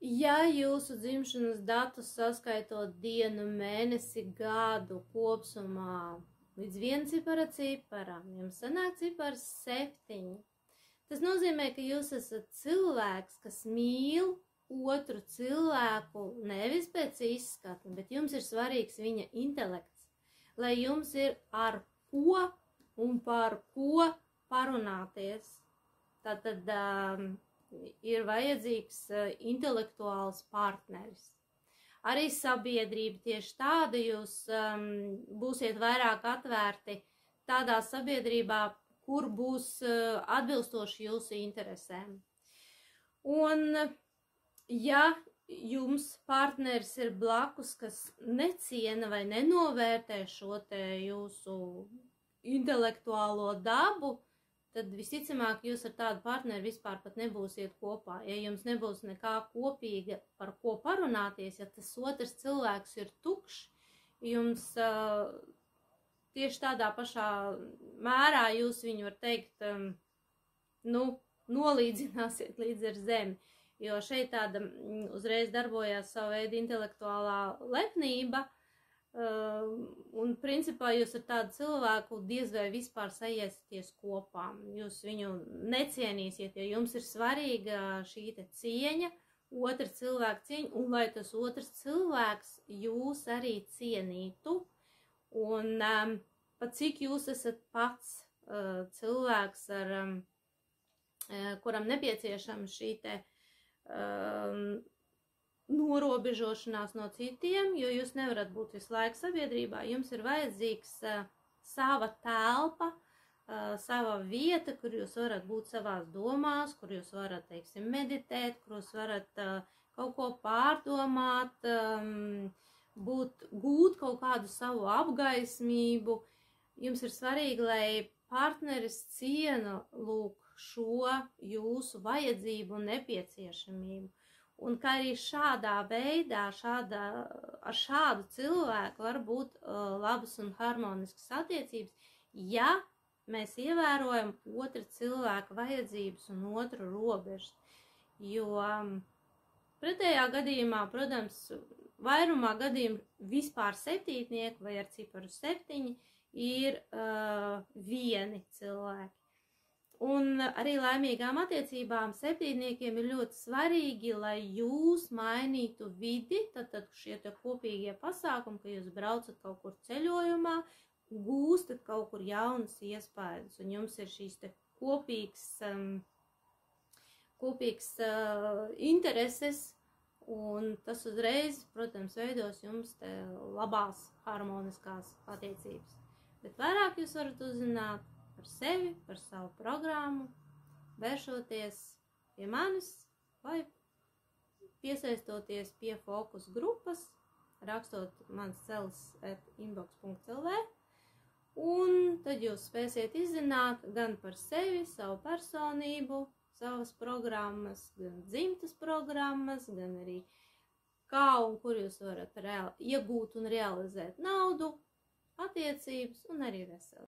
Ja jūsu dzimšanas datus saskaitot dienu, mēnesi, gadu kopsumā līdz viencipara ciparam, jums sanāk cipars 7. Tas nozīmē, ka jūs esat cilvēks, kas mīl otru cilvēku nevis pēc izskata, bet jums ir svarīgs viņa intelekts, lai jums ir ar ko un par ko parunāties. Tātad ir vajadzīgs intelektuāls partneris. Arī sabiedrība tieši tāda, jūs būsiet vairāk atvērti tādā sabiedrībā, kur būs atbilstoši jūsu interesēm. Un ja jums partneris ir blakus, kas neciena vai nenovērtē šo te jūsu intelektuālo dabu, tad visticamāk jūs ar tādu partneri vispār pat nebūsiet kopā. Ja jums nebūs nekā kopīga, par ko parunāties, ja tas otrs cilvēks ir tukšs, jums tieši tādā pašā mērā jūs viņu, var teikt, nolīdzināsiet līdz ar zemi. Jo šeit tāda uzreiz darbojās savu veidu intelektuālā lepnība, un principā jūs ar tādu cilvēku diez vai vispār sajiesieties kopā. Jūs viņu necienīsiet, jo jums ir svarīga šī te cieņa, otra cilvēka cieņa, un lai tas otrs cilvēks jūs arī cienītu. Un pat cik jūs esat pats cilvēks, kuram nepieciešama šī te norobežošanās no citiem, jo jūs nevarat būt visu laiku sabiedrībā, jums ir vajadzīgs sava telpa, sava vieta, kur jūs varat būt savās domās, kur jūs varat, teiksim, meditēt, kur jūs varat kaut ko pārdomāt, gūt kaut kādu savu apgaismību. Jums ir svarīgi, lai partneris ciena lūk šo jūsu vajadzību un nepieciešamību. Un kā arī šādā veidā, ar šādu cilvēku var būt labas un harmoniskas attiecības, ja mēs ievērojam otra cilvēka vajadzības un otru robežas. Jo pretējā gadījumā, protams, vairumā gadījumu vispār septītnieki vai ar ciparu 7 ir vieni cilvēki. Un arī laimīgām attiecībām septītniekiem ir ļoti svarīgi, lai jūs mainītu vidi, tad šie te kopīgie pasākumi, ka jūs braucat kaut kur ceļojumā, gūstat kaut kur jaunas iespējas, un jums ir šīs te kopīgs intereses, un tas uzreiz, protams, veidos jums te labās harmoniskās attiecības. Bet vairāk jūs varat uzzināt par sevi, par savu programmu, vēršoties pie manis vai piesaistoties pie fokus grupas, rakstot mans celis@inbox.lv, un tad jūs spēsiet izzināt gan par sevi, savu personību, savas programmas, gan dzimtas programmas, gan arī kā un kur jūs varat iegūt un realizēt naudu, attiecības un arī veselību.